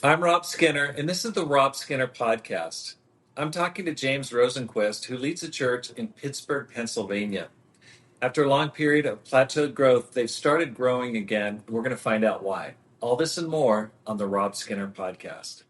I'm Rob Skinner, and this is the Rob Skinner Podcast. I'm talking to James Rosenquist, who leads a church in Pittsburgh, Pennsylvania. After a long period of plateaued growth, they've started growing again, and we're going to find out why. All this and more on the Rob Skinner Podcast.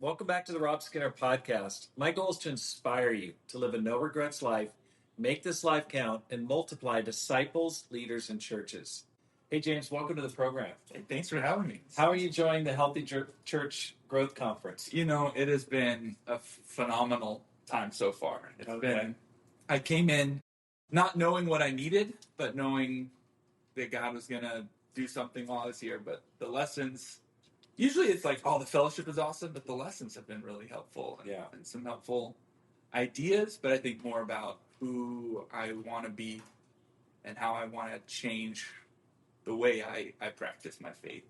Welcome back to the Rob Skinner Podcast. My goal is to inspire you to live a no regrets life, make this life count, and multiply disciples, leaders, and churches. Hey, James, welcome to the program. Hey, thanks for having me. How are you enjoying the Healthy Church Growth Conference? You know, it has been a phenomenal time so far. I came in not knowing what I needed, but knowing that God was going to do something while I was here. But the lessons, usually it's like, oh, the fellowship is awesome, but the lessons have been really helpful. And some helpful ideas, but I think more about who I want to be and how I want to change the way I practice my faith.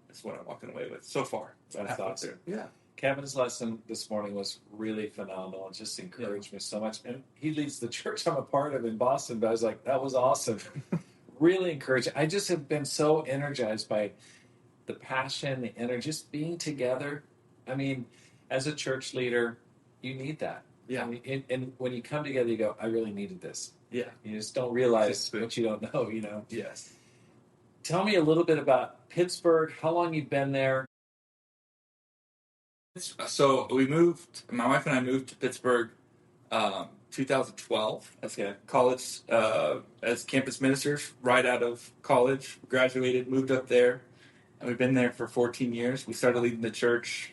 Is what I'm walking away with so far. That's awesome. Yeah. Kevin's lesson this morning was really phenomenal. It just encouraged me so much. And he leads the church I'm a part of in Boston, but I was like, that was awesome. Really encouraging. I just have been so energized by the passion, the energy, just being together. I mean, as a church leader, you need that. Yeah. I mean, and when you come together, you go, I really needed this. Yeah. You just don't realize what you don't know, you know? Yes. Tell me a little bit about Pittsburgh, how long you've been there. So my wife and I moved to Pittsburgh 2012 as college, as campus ministers, right out of college, graduated, moved up there, and we've been there for 14 years. We started leading the church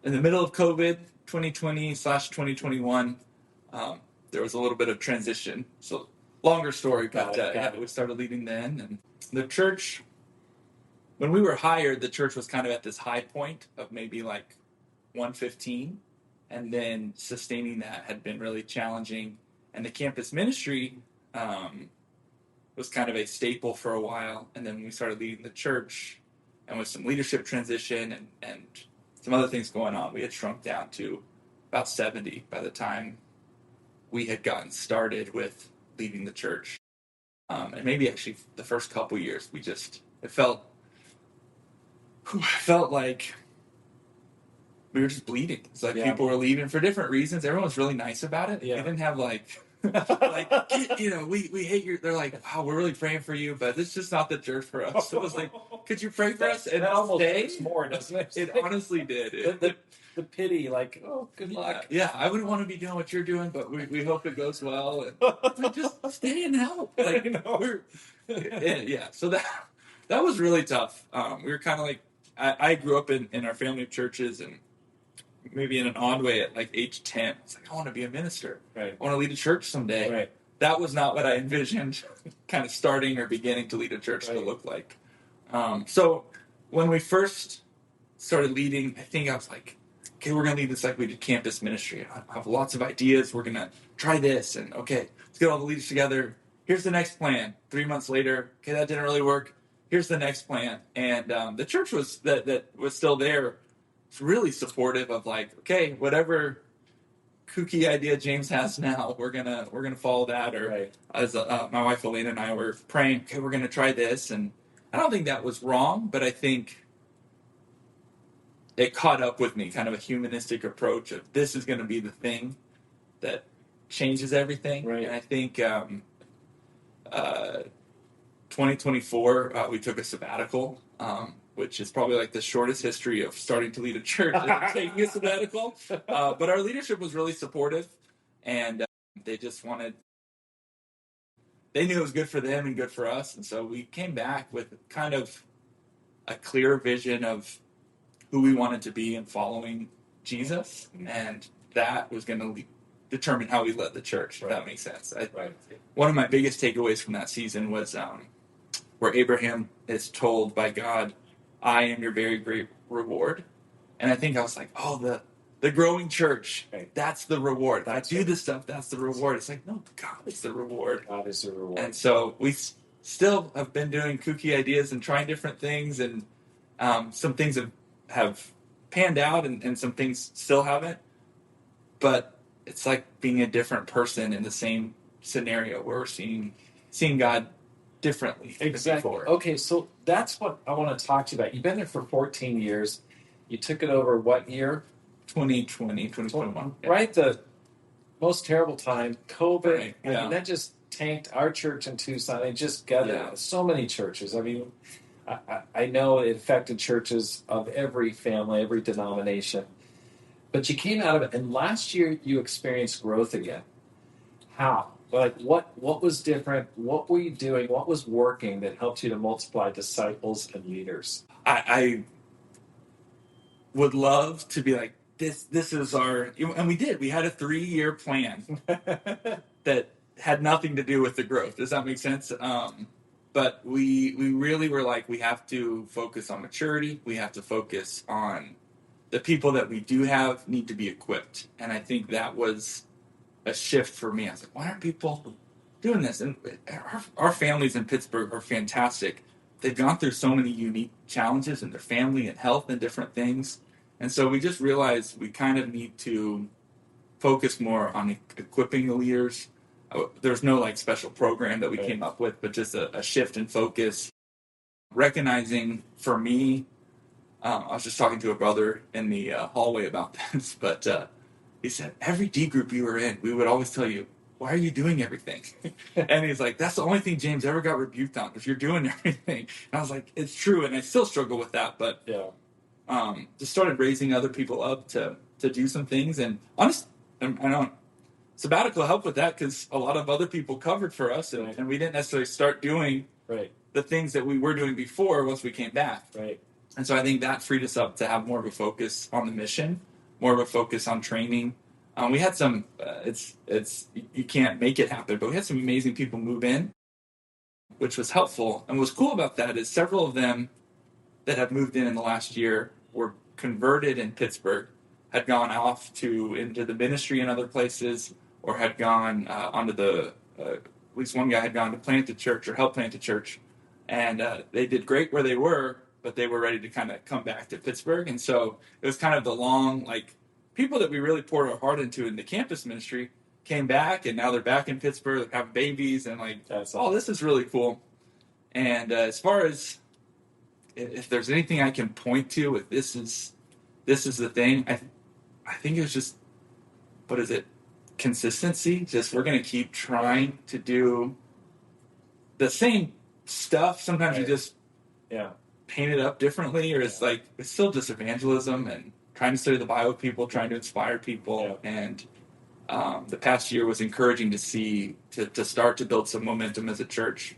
in the middle of COVID, 2020/2021. There was a little bit of transition, so longer story, but we started leading then. And the church, when we were hired, the church was kind of at this high point of maybe like 115, and then sustaining that had been really challenging. And the campus ministry was kind of a staple for a while, and then we started leading the church, and with some leadership transition and some other things going on, we had shrunk down to about 70 by the time we had gotten started with leading the church. And maybe actually the first couple years, it felt like we were just bleeding. It's like people were leaving for different reasons. Everyone was really nice about it. Yeah. We didn't have like we hate you. They're like, wow, we're really praying for you, but it's just not the church for us. So it was like, could you pray for us? And that almost takes more, doesn't it? It honestly did. The pity, like, oh, good luck. Yeah, I wouldn't want to be doing what you're doing, but we hope it goes well. And just stay and help. Like, so that was really tough. We were kind of like, I grew up in our family of churches, and maybe in an odd way at like age 10, it's like, I want to be a minister. Right. I want to lead a church someday. Right. That was not what I envisioned kind of starting or beginning to lead a church to look like. So when we first started leading, I think I was like, okay, we're going to lead this like we did campus ministry. I have lots of ideas. We're going to try this. And okay, let's get all the leaders together. Here's the next plan. 3 months later, okay, that didn't really work. Here's the next plan. And the church that was still there was really supportive of like, okay, whatever kooky idea James has now, we're gonna follow that. Or as my wife Elena and I were praying, okay, we're gonna try this. And I don't think that was wrong, but I think it caught up with me, kind of a humanistic approach of this is going to be the thing that changes everything. Right. And I think 2024, we took a sabbatical, which is probably like the shortest history of starting to lead a church and taking a sabbatical. But our leadership was really supportive, and they knew it was good for them and good for us. And so we came back with kind of a clear vision of who we wanted to be in following Jesus, and that was going to determine how we led the church, if that makes sense. One of my biggest takeaways from that season was where Abraham is told by God, I am your very great reward. And I think I was like, oh, the growing church, Right. that's the reward. If That's I do it. this stuff, that's the reward. It's like, no, God is the reward. God is the reward. And so we still have been doing kooky ideas and trying different things, and some things have panned out, and some things still haven't. But it's like being a different person in the same scenario where we're seeing God differently. Exactly. Okay, so that's what I want to talk to you about. You've been there for 14 years. You took it over what year? 2020, 2021. Right, the most terrible time, COVID. Right, I mean, that just tanked our church in Tucson. It just gutted so many churches. I mean, I know it affected churches of every family, every denomination. But you came out of it, and last year you experienced growth again. How? Like, what was different? What were you doing? What was working that helped you to multiply disciples and leaders? I would love to be like, this is our, and we did. We had a 3-year plan that had nothing to do with the growth. Does that make sense? But we really were like, we have to focus on maturity. We have to focus on the people that we do have need to be equipped. And I think that was a shift for me. I was like, why aren't people doing this? And our families in Pittsburgh are fantastic. They've gone through so many unique challenges in their family and health and different things. And so we just realized we kind of need to focus more on equipping the leaders. There's no like special program that we came up with, but just a shift in focus. Recognizing for me, I was just talking to a brother in the hallway about this, but he said, every D group you were in, we would always tell you, why are you doing everything? And he's like, that's the only thing James ever got rebuked on, if you're doing everything. And I was like, it's true, and I still struggle with that, but just started raising other people up to do some things. And honestly, I don't, sabbatical helped with that because a lot of other people covered for us, and we didn't necessarily start doing the things that we were doing before once we came back. Right. And so I think that freed us up to have more of a focus on the mission, more of a focus on training. We had some, you can't make it happen, but we had some amazing people move in, which was helpful. And what's cool about that is several of them that have moved in the last year were converted in Pittsburgh, had gone off into the ministry in other places, or had gone onto at least one guy had gone to plant a church or help plant a church. And they did great where they were, but they were ready to kind of come back to Pittsburgh. And so it was kind of the long, like, people that we really poured our heart into in the campus ministry came back, and now they're back in Pittsburgh, having babies, and like, this is really cool. And as far as if there's anything I can point to, if this is the thing, I think it was just, what is it? Consistency. Just, we're going to keep trying to do the same stuff. Sometimes you just paint it up differently, or it's like, it's still just evangelism and trying to study the Bible with people, trying to inspire people. And the past year was encouraging to see, to start to build some momentum as a church.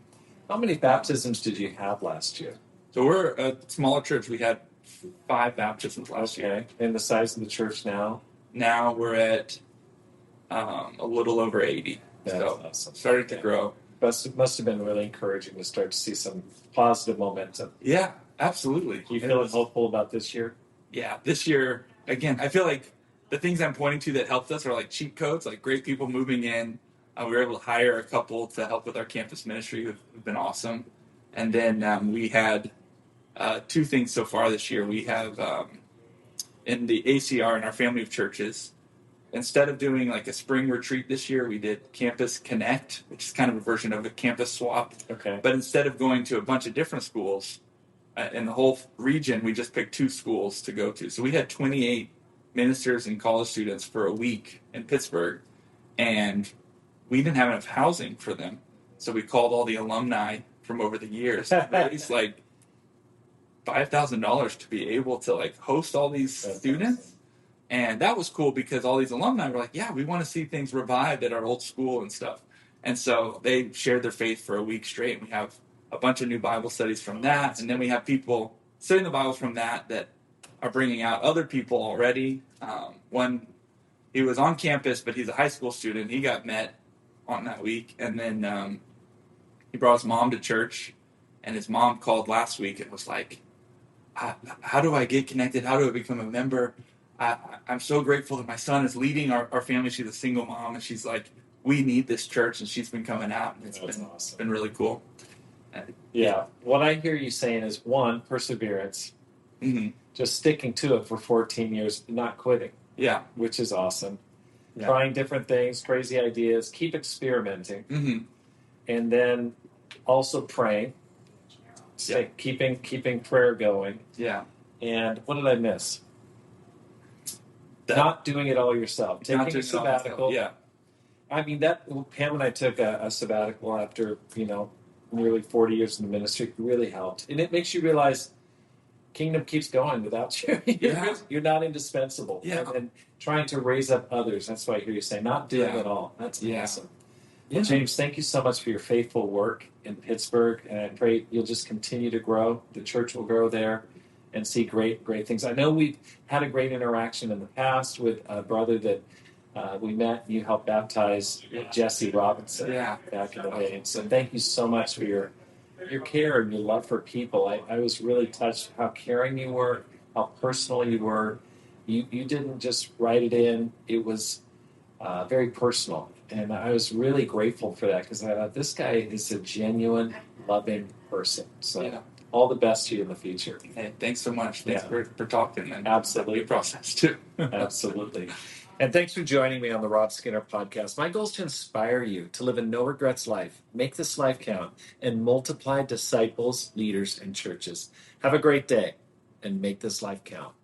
How many baptisms did you have last year? So we're a smaller church. We had 5 baptisms last year. And the size of the church now? Now we're at a little over 80. That's so awesome. Starting to grow. Must have been really encouraging to start to see some positive momentum. Yeah, absolutely. You feeling hopeful about this year? Yeah, this year, again, I feel like the things I'm pointing to that helped us are like cheat codes, like great people moving in. We were able to hire a couple to help with our campus ministry who've been awesome. And then we had 2 things so far this year. We have in the ACR, in our family of churches, instead of doing like a spring retreat this year, we did Campus Connect, which is kind of a version of a campus swap. Okay. But instead of going to a bunch of different schools in the whole region, we just picked 2 schools to go to. So we had 28 ministers and college students for a week in Pittsburgh, and we didn't have enough housing for them. So we called all the alumni from over the years, raised like $5,000 to be able to like host all these students. And that was cool because all these alumni were like, yeah, we want to see things revived at our old school and stuff. And so they shared their faith for a week straight. We have a bunch of new Bible studies from that. And then we have people studying the Bible from that are bringing out other people already. One, he was on campus, but he's a high school student. He got met on that week. And then he brought his mom to church. And his mom called last week and was like, how do I get connected? How do I become a member? I'm so grateful that my son is leading our family. She's a single mom, and she's like, we need this church, and she's been coming out, and That's awesome. been really cool. Yeah. What I hear you saying is, one, perseverance. Mm-hmm. Just sticking to it for 14 years, not quitting. Yeah. Which is awesome. Yeah. Trying different things, crazy ideas, keep experimenting. Mm-hmm. And then also praying. Keeping prayer going. Yeah. And what did I miss? Not doing it all yourself. Taking a sabbatical. Yeah. I mean, Pam and I took a sabbatical after, nearly 40 years in the ministry. It really helped. And it makes you realize kingdom keeps going without you. You're not indispensable. Yeah. And trying to raise up others. That's why I hear you say, not doing it all. That's awesome. Well, James, thank you so much for your faithful work in Pittsburgh. And I pray you'll just continue to grow. The church will grow there and see great things. I know we've had a great interaction in the past with a brother that we met. You helped baptize Jesse Robinson back in the day. And so thank you so much for your care and your love for people. I was really touched how caring you were, how personal you were. You didn't just write it in. It was very personal. And I was really grateful for that because I thought this guy is a genuine, loving person. So all the best to you in the future. Hey, thanks so much. Thanks for talking. And absolutely. Process too. Absolutely. And thanks for joining me on the Rob Skinner podcast. My goal is to inspire you to live a no regrets life, make this life count, and multiply disciples, leaders, and churches. Have a great day and make this life count.